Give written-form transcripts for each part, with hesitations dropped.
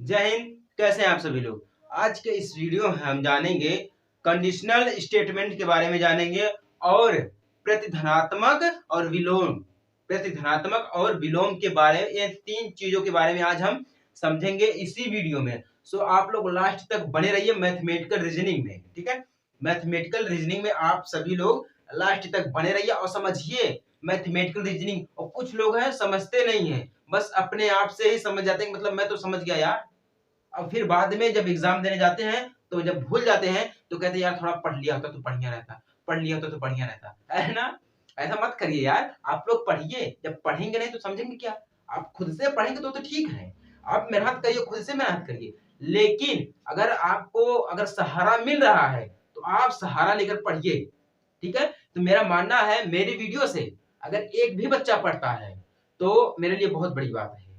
जय हिंद। कैसे हैं आप सभी लोग। आज के इस वीडियो में हम जानेंगे कंडीशनल स्टेटमेंट के बारे में जानेंगे और प्रतिधनात्मक और विलोम के बारे में, ये तीन चीजों के बारे में आज हम समझेंगे इसी वीडियो में। सो आप लोग लास्ट तक बने रहिए मैथमेटिकल रीजनिंग में। ठीक है, मैथमेटिकल रीजनिंग में आप सभी लोग लास्ट तक बने रहिए और समझिए मैथमेटिकल रीजनिंग। और कुछ लोग हैं समझते नहीं है, बस अपने आप से ही समझ जाते हैं, मतलब मैं तो समझ गया यार। अब फिर बाद में जब एग्जाम देने जाते हैं तो जब भूल जाते हैं तो कहते हैं यार थोड़ा पढ़ लिया होता तो बढ़िया रहता, पढ़ लिया होता तो बढ़िया रहता है ना। ऐसा मत करिए यार, आप लोग पढ़िए। जब पढ़ेंगे नहीं तो समझेंगे क्या। आप खुद से पढ़ेंगे तो ठीक है, आप मेहनत करिए, खुद से मेहनत करिए। लेकिन अगर आपको अगर सहारा मिल रहा है तो आप सहारा लेकर पढ़िए। ठीक है, तो मेरा मानना है मेरी वीडियो से अगर एक भी बच्चा पढ़ता है तो मेरे लिए बहुत बड़ी बात है।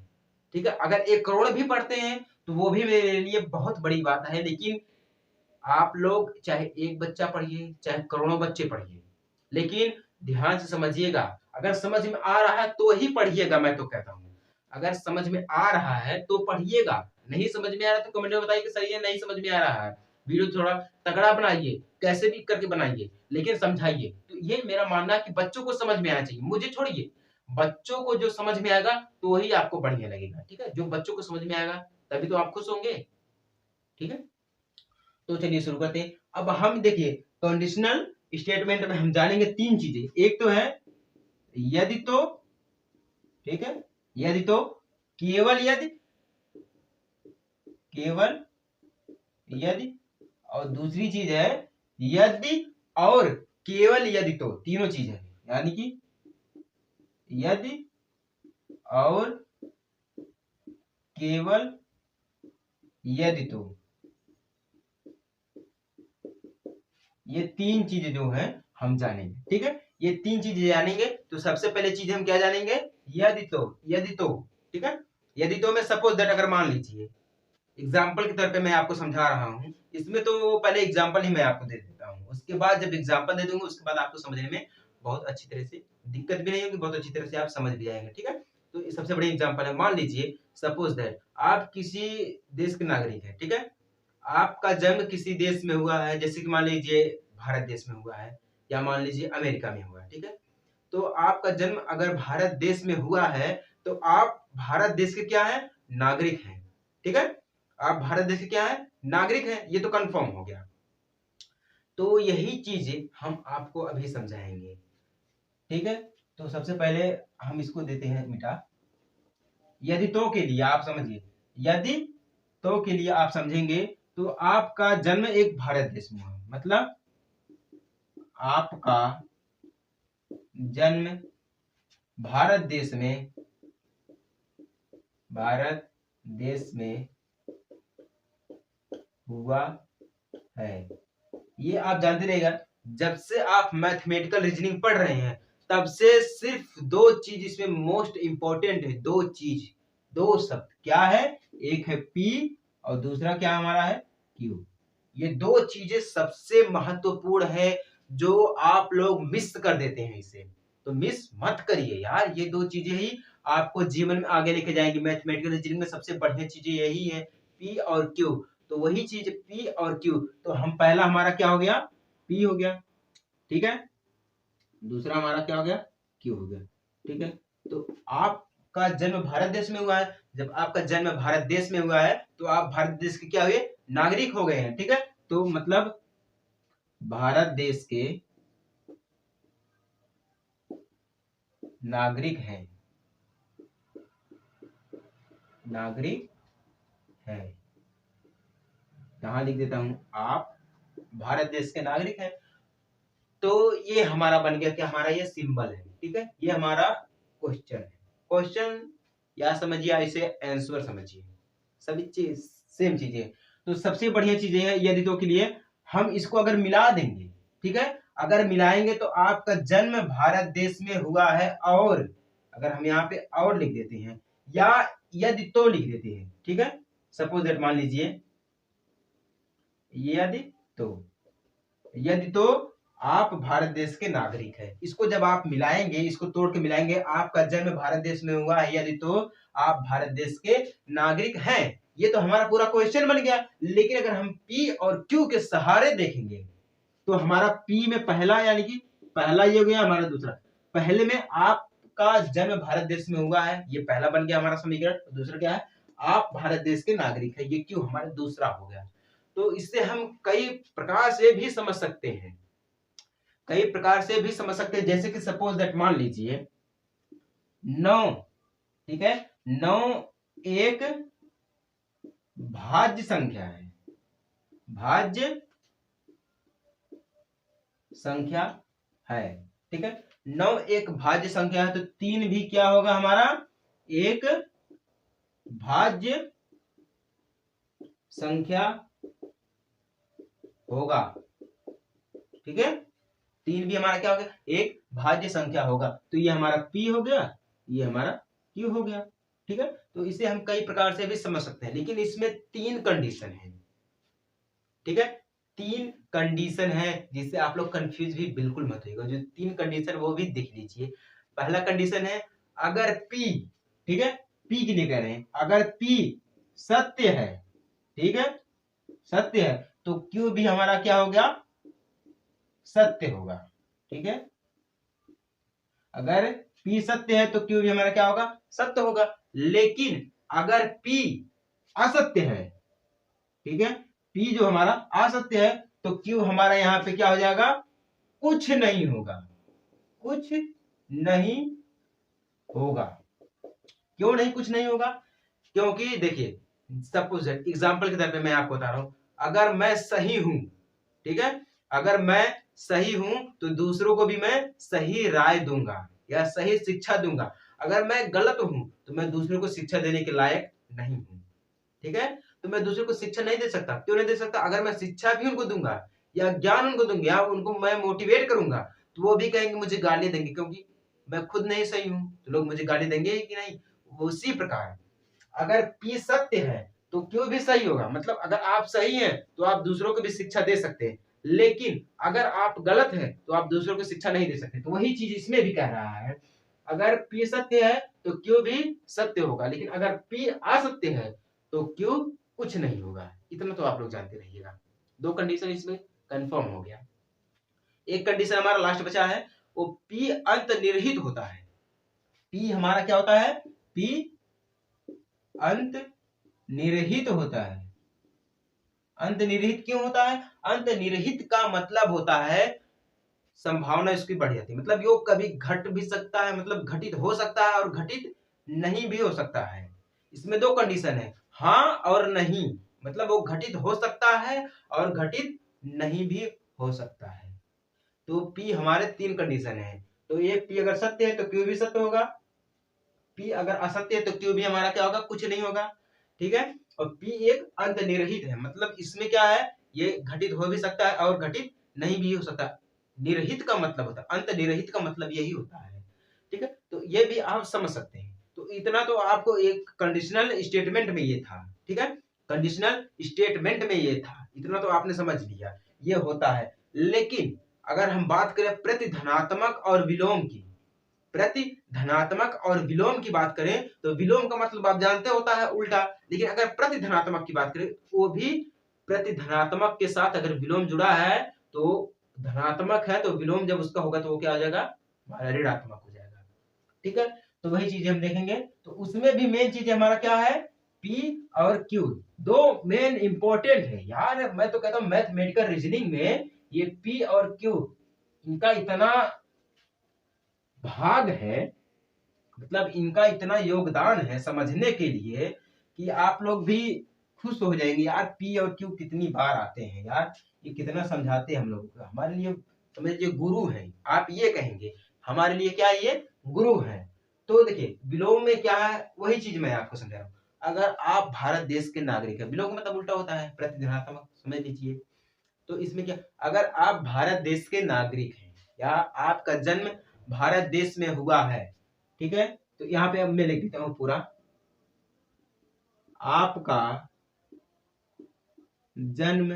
ठीक है, अगर 1 करोड़ भी पढ़ते हैं तो वो भी मेरे लिए बहुत बड़ी बात है। लेकिन आप लोग चाहे एक बच्चा पढ़िए चाहे करोड़ों बच्चे पढ़िए, लेकिन ध्यान से समझिएगा। अगर समझ में आ रहा है तो ही पढ़िएगा, मैं तो कहता हूँ। अगर समझ में आ रहा है तो पढ़िएगा, नहीं समझ में आ रहा है तो कमेंट में बताइए कि सर ये नहीं समझ में आ रहा है। वीडियो थोड़ा तगड़ा बनाइए, कैसे भी करके बनाइए, लेकिन समझाइए। तो ये मेरा मानना है कि बच्चों को समझ में आना चाहिए, मुझे छोड़िए। बच्चों को जो समझ में आएगा तो वही आपको बढ़िया लगेगा। ठीक है, जो बच्चों को समझ में आएगा तभी तो आप खुश होंगे। ठीक है, तो चलिए शुरू करते हैं। अब हम देखिए कंडीशनल स्टेटमेंट में हम जानेंगे 3 चीजें। एक तो है यदि तो, ठीक है, यदि तो, केवल यदि, केवल यदि, और दूसरी चीज है यदि और केवल यदि तो। तीनों चीज है, यानी कि यदि और केवल यदि तो। ये 3 चीजें जो है हम जानेंगे। ठीक है, ये 3 चीजें जानेंगे। तो सबसे पहले चीज हम क्या जानेंगे, यदि तो। यदि तो, ठीक है, यदि तो में सपोज दैट अगर मान लीजिए एग्जाम्पल के तौर पे मैं आपको समझा रहा हूँ, इसमें तो पहले एग्जाम्पल ही मैं आपको दे देता हूँ। उसके बाद जब एग्जाम्पल दे दूंगा उसके बाद आपको समझने में बहुत अच्छी तरह से दिक्कत भी नहीं होगी, बहुत अच्छी तरह से आप समझ भी जाएंगे। ठीक है, तो सबसे बड़ी एग्जाम्पल है, मान लीजिए सपोज दैट आप किसी देश के नागरिक है। ठीक है, आपका जन्म किसी देश में हुआ है, जैसे कि मान लीजिए भारत देश में हुआ है या मान लीजिए अमेरिका में हुआ है। ठीक है, तो आपका जन्म अगर भारत देश में हुआ है तो आप भारत देश के क्या है, नागरिक हैं। ठीक है, आप भारत देश के क्या है, नागरिक हैं, ये तो कंफर्म हो गया। तो यही चीजें हम आपको अभी समझाएंगे। ठीक है, तो सबसे पहले हम इसको देते हैं मिटा। यदि तो के लिए आप समझिए, यदि तो के लिए आप समझेंगे तो आपका जन्म एक भारत देश में हुआ, मतलब आपका जन्म भारत देश में, भारत देश में हुआ है। ये आप जानते रहेगा, जब से आप मैथमेटिकल रीजनिंग पढ़ रहे हैं तब से सिर्फ 2 चीज इसमें मोस्ट इंपॉर्टेंट है। 2 चीज, 2 शब्द क्या है, एक है पी और दूसरा क्या हमारा है, क्यू। ये 2 चीजें सबसे महत्वपूर्ण है जो आप लोग मिस कर देते हैं इसे। तो मिस मत करिए यार, ये 2 चीजें ही आपको जीवन में आगे लेके जाएंगी। मैथमेटिकल रीजनिंग में सबसे बढ़िया चीजें यही है, पी और क्यू। तो वही चीज पी और क्यू। तो हम पहला हमारा क्या हो गया, पी हो गया। ठीक है, दूसरा हमारा क्या हो गया, क्यू हो गया। ठीक है, तो आपका जन्म भारत देश में हुआ है। जब आपका जन्म भारत देश में हुआ है तो आप भारत देश के क्या हुए, नागरिक हो गए हैं। ठीक है, तो मतलब भारत देश के नागरिक हैं, नागरिक है। यहां लिख देता हूं, आप भारत देश के नागरिक हैं। तो ये हमारा बन गया कि हमारा ये सिंबल है। ठीक है, ये हमारा क्वेश्चन है। क्वेश्चन या समझिए इसे आंसर समझिए, सभी चीज सेम चीजें। तो सबसे बढ़िया चीज है यदि तो के लिए हम इसको अगर मिला देंगे, ठीक है, अगर मिलाएंगे तो आपका जन्म भारत देश में हुआ है, और अगर हम यहाँ पे और लिख देते हैं या यदि तो लिख देते हैं। ठीक है, सपोज दैट मान लीजिए यदि तो, यदि तो आप भारत देश के नागरिक हैं। इसको जब आप मिलाएंगे, इसको तोड़ के मिलाएंगे, आपका जन्म भारत देश में हुआ है यदि तो आप भारत देश के नागरिक हैं। ये तो हमारा पूरा क्वेश्चन बन गया। लेकिन अगर हम पी और क्यू के सहारे देखेंगे तो हमारा पी में पहला, यानी कि पहला ये हो गया हमारा दूसरा। पहले में आपका जन्म भारत देश में हुआ है, ये पहला बन गया हमारा समीकरण। दूसरा क्या है, आप भारत देश के नागरिक है, ये क्यों हमारा दूसरा हो गया। तो इससे हम कई प्रकार से भी समझ सकते हैं, कई प्रकार से भी समझ सकते हैं। जैसे कि सपोज दैट मान लीजिए 9, ठीक है, 9 एक भाज्य संख्या है, भाज्य संख्या है, ठीक है। 9 एक भाज्य संख्या है, तो 3 भी क्या होगा हमारा, एक भाज्य संख्या होगा, ठीक है। 3 भी हमारा क्या हो गया, एक भाज्य संख्या होगा। तो ये हमारा P हो गया, ये हमारा Q हो गया, ठीक है। तो इसे हम कई प्रकार से भी समझ सकते हैं, लेकिन इसमें 3 कंडीशन है, ठीक है। 3 कंडीशन है, जिससे आप लोग कंफ्यूज भी बिल्कुल मत होइएगा। जो 3 कंडीशन वो भी देख लीजिए। पहला कंडीशन है, अगर P, ठीक है, P के लिए कह रहे हैं, अगर P सत्य है, ठीक है, सत्य है, तो Q भी हमारा क्या हो गया, सत्य होगा, ठीक है। अगर P सत्य है तो Q भी हमारा क्या होगा, सत्य होगा। लेकिन अगर P असत्य है, ठीक है, P जो हमारा असत्य है, तो Q हमारा यहां पे क्या हो जाएगा, कुछ नहीं होगा, कुछ नहीं होगा। क्यों नहीं कुछ नहीं होगा, क्योंकि देखिए सपोज एग्जांपल के तौर पे मैं आपको बता रहा हूं, अगर मैं सही हूं, ठीक है, अगर मैं सही हूं तो दूसरों को भी मैं सही राय दूंगा या सही शिक्षा दूंगा। अगर मैं गलत हूं तो मैं दूसरों को शिक्षा देने के लायक नहीं हूं, ठीक है। तो मैं दूसरों को शिक्षा नहीं दे सकता। क्यों नहीं दे सकता, अगर मैं शिक्षा भी उनको दूंगा या ज्ञान उनको दूंगा या उनको मैं मोटिवेट करूंगा, तो वो भी कहेंगे, मुझे गाली देंगे, क्योंकि मैं खुद नहीं सही हूं, तो लोग मुझे गाली देंगे कि नहीं। उसी प्रकार अगर P सत्य है तो Q भी सही होगा। मतलब अगर आप सही हैं तो आप दूसरों को भी शिक्षा दे सकते हैं, लेकिन अगर आप गलत हैं तो आप दूसरों को शिक्षा नहीं दे सकते। तो वही चीज इसमें भी कह रहा है, अगर P सत्य है तो Q भी सत्य होगा, लेकिन अगर P असत्य है तो Q कुछ नहीं होगा। इतना तो आप लोग जानते रहिएगा। 2 कंडीशन इसमें कंफर्म हो गया। एक कंडीशन हमारा लास्ट बचा है, वो P अंतर्निहित होता है। P हमारा क्या होता है, P अंतर्निहित होता है। अंतर्निहित क्यों होता है, अंतर्निहित का मतलब होता है संभावना इसकी बढ़ जाती है। मतलब यो कभी घट भी सकता है, मतलब घटित हो सकता है और घटित नहीं भी हो सकता है। इसमें 2 कंडीशन है, हाँ और नहीं। मतलब वो घटित हो सकता है और घटित नहीं भी हो सकता है। तो P हमारे 3 कंडीशन है। तो ये P अगर सत्य है तो Q भी सत्य होगा, P अगर असत्य है तो Q भी हमारा क्या होगा, कुछ नहीं होगा, ठीक है। और P एक अंतर्निहित है, मतलब इसमें क्या है, ये घटित हो भी सकता है और घटित नहीं भी हो सकता। निरहित का मतलब होता है, अंतर्निहित का मतलब यही होता है, ठीक है। तो ये भी आप समझ सकते हैं। तो इतना तो आपको एक कंडीशनल स्टेटमेंट में ये था, ठीक है, कंडीशनल स्टेटमेंट में ये था, इतना तो आपने समझ लिया, ये होता है। लेकिन अगर हम बात करें प्रतिधनात्मक और विलोम की, प्रति धनात्मक और विलोम की बात करें, तो विलोम का मतलब आप जानते होता है उल्टा। लेकिन अगर प्रति धनात्मक की बात करें, वो भी प्रति धनात्मक के साथ अगर विलोम जुड़ा है तो धनात्मक है, तो विलोम जब उसका होगा तो वो क्या हो जाएगा, हमारा ऋणात्मक हो जाएगा, ठीक है। तो वही चीज हम देखेंगे। तो उसमें भी मेन चीज हमारा क्या है, P और Q, 2 मेन इंपॉर्टेंट है यार। मैं तो कहता हूं मैथमेटिकल रीजनिंग में ये P और Q, इनका इतना भाग है, मतलब इनका इतना योगदान है समझने के लिए कि आप लोग भी खुश हो जाएंगे यार। P और Q कितनी बार आते हैं यार, ये कितना समझाते हैं हम लोग को। हमारे लिए समझ लीजिए गुरु हैं, आप ये कहेंगे हमारे लिए क्या ये गुरु हैं। तो देखिए विलोम में क्या है, वही चीज मैं आपको समझा रहा हूँ। अगर आप भारत देश के नागरिक है, विलोम का मतलब उल्टा होता है प्रतिधनात्मक, समझ लीजिए। तो इसमें क्या, अगर आप भारत देश के नागरिक हैं या आपका जन्म भारत देश में हुआ है, ठीक है, तो यहाँ पे अब मैं लिख देता हूं पूरा, आपका जन्म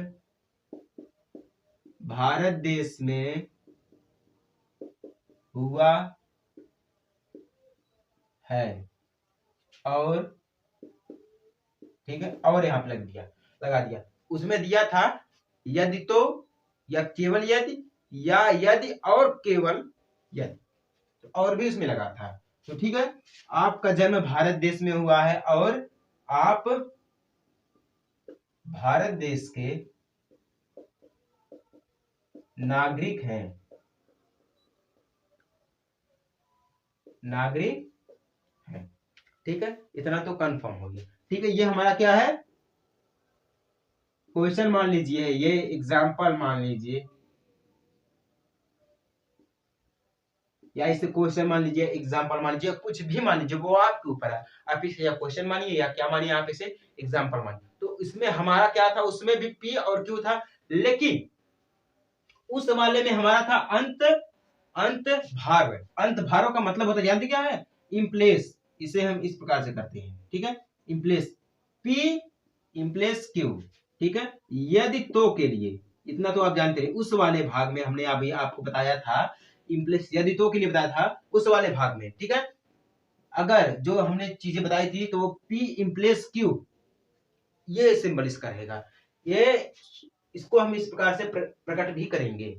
भारत देश में हुआ है और ठीक है, और यहाँ पे लगा दिया। उसमें दिया था यदि तो, या केवल यदि, या यदि और केवल यदि, तो और भी उसमें लगा था। तो ठीक है, आपका जन्म भारत देश में हुआ है और आप भारत देश के नागरिक हैं, नागरिक हैं। ठीक है, इतना तो कंफर्म हो गया। ठीक है, ये हमारा क्या है, क्वेश्चन मान लीजिए, ये एग्जाम्पल मान लीजिए, या इसे क्वेश्चन मान लीजिए, एग्जाम्पल मान लीजिए, कुछ भी मान लीजिए, वो आपके ऊपर है। आप इसे या क्वेश्चन मानिए या क्या मानिए, आप इसे एग्जाम्पल मानिए। तो इसमें हमारा क्या था, उसमें भी पी और क्यू था, लेकिन उस वाले में हमारा था अंत अंत भार। अंत भारों का मतलब होता है, जानते क्या है, इम्प्लेस। इसे हम इस प्रकार से करते हैं, ठीक है, इम्प्लेस पी इम्प्लेस क्यू। ठीक है, यदि तो के लिए इतना तो आप जानते हैं, उस वाले भाग में हमने अभी आपको बताया था, इम्प्लेस यदि तो के लिए बताया था उस वाले भाग में। ठीक है, अगर जो हमने चीजें बताई थी, तो पी इम्प्लेस क्यू, ये सिंबल इसका रहेगा। ये इसको हम इस प्रकार से प्रकट भी करेंगे,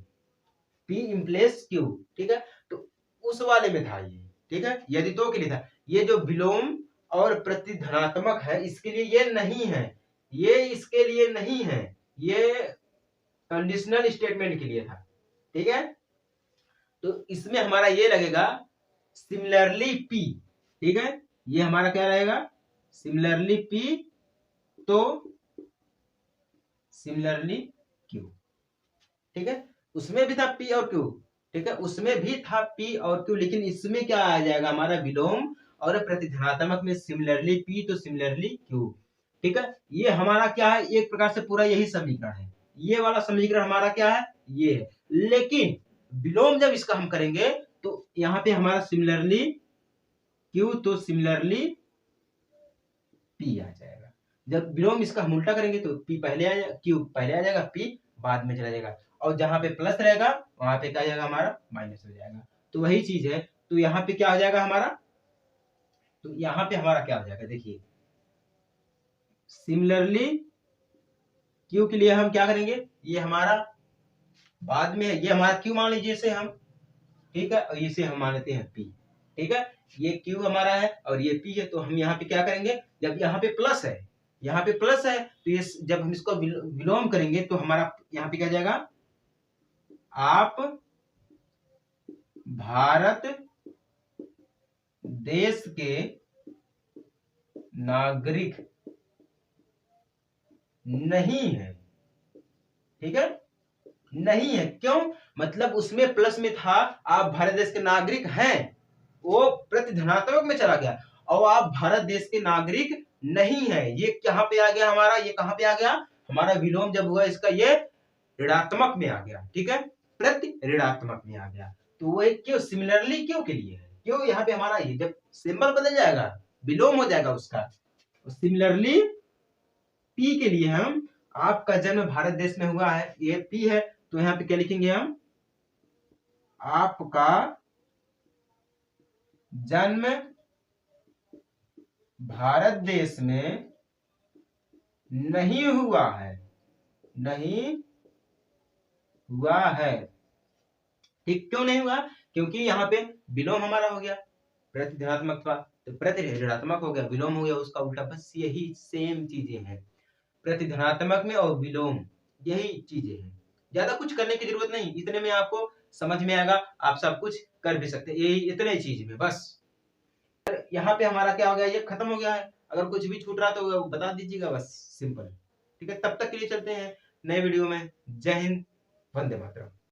पी इम्प्लेस क्यू। ठीक है, तो उस वाले में था ये। ठीक है, यदि तो के लिए था। ये जो विलोम और प्रतिधनात्मक है, इसके लिए ये नहीं है, ये इसके लिए नहीं है, ये कंडीशनल स्टेटमेंट के लिए था। ठीक है, तो इसमें हमारा ये लगेगा सिमिलरली पी। ठीक है, ये हमारा क्या रहेगा, सिमिलरली पी तो सिमिलरली क्यू। ठीक है, उसमें भी था पी और क्यू। ठीक है, उसमें भी था पी और क्यू, लेकिन इसमें क्या आ जाएगा, हमारा विलोम और प्रतिधनात्मक में सिमिलरली पी तो सिमिलरली क्यू। ठीक है, ये हमारा क्या है, एक प्रकार से पूरा यही समीकरण है। ये वाला समीकरण हमारा क्या है, ये है। लेकिन विलोम जब इसका हम करेंगे, तो यहाँ पे हमारा सिमिलरली क्यू तो सिमिलरली पी आ जाएगा। जब विलोम इसका हम उल्टा करेंगे, तो पी पहले आ जाएगा, क्यू पहले आ जाएगा, पी बाद में चला जाएगा, और जहां पे प्लस रहेगा वहां पे क्या आ जाएगा, हमारा माइनस हो जाएगा। तो वही चीज है। तो यहाँ पे क्या हो जाएगा हमारा, तो यहाँ पे हमारा क्या हो जाएगा, देखिए, सिमिलरली क्यू के लिए हम क्या करेंगे, ये हमारा बाद में, ये हमारा क्यू मान लीजिए इसे हम, ठीक है, और इसे हम मान लेते हैं पी। ठीक है, ये क्यू हमारा है और ये पी है, तो हम यहाँ पे क्या करेंगे, जब यहाँ पे प्लस है, यहाँ पे प्लस है, तो ये जब हम इसको विलोम करेंगे, तो हमारा यहाँ पे क्या जाएगा, आप भारत देश के नागरिक नहीं है। ठीक है, नहीं है, क्यों, मतलब उसमें प्लस में था, आप भारत देश के नागरिक हैं, वो प्रतिधनात्मक में चला गया, और आप भारत देश के नागरिक नहीं है, ये कहां पे आ गया हमारा, ये कहां पे आ गया, हमारा विलोम जब हुआ इसका, ये ऋणात्मक में आ गया। ठीक है, प्रति ऋणात्मक में आ गया। तो वो क्यों, सिमिलरली क्यों के लिए है, क्यों यहाँ पे हमारा ये जब सिंबल बदल जाएगा, विलोम हो जाएगा उसका, तो सिमिलरली पी के लिए हम, आपका जन्म भारत देश में हुआ है, ये पी है, तो यहाँ पे क्या लिखेंगे हम, आपका जन्म भारत देश में नहीं हुआ है, नहीं हुआ है। ठीक, क्यों नहीं हुआ, क्योंकि यहाँ पे विलोम हमारा हो गया, प्रतिधनात्मक था तो प्रति ऋणात्मक हो गया, विलोम हो गया उसका उल्टा, बस यही सेम चीजें हैं, प्रतिधनात्मक में और विलोम, यही चीजें हैं, ज्यादा कुछ करने की जरूरत नहीं, इतने में आपको समझ में आएगा, आप सब कुछ कर भी सकते हैं, यही इतने चीज में बस। यहाँ पे हमारा क्या हो गया, ये खत्म हो गया है, अगर कुछ भी छूट रहा तो बता दीजिएगा, बस सिंपल। ठीक है, तब तक के लिए चलते हैं नए वीडियो में। जय हिंद, वंदे मातरम।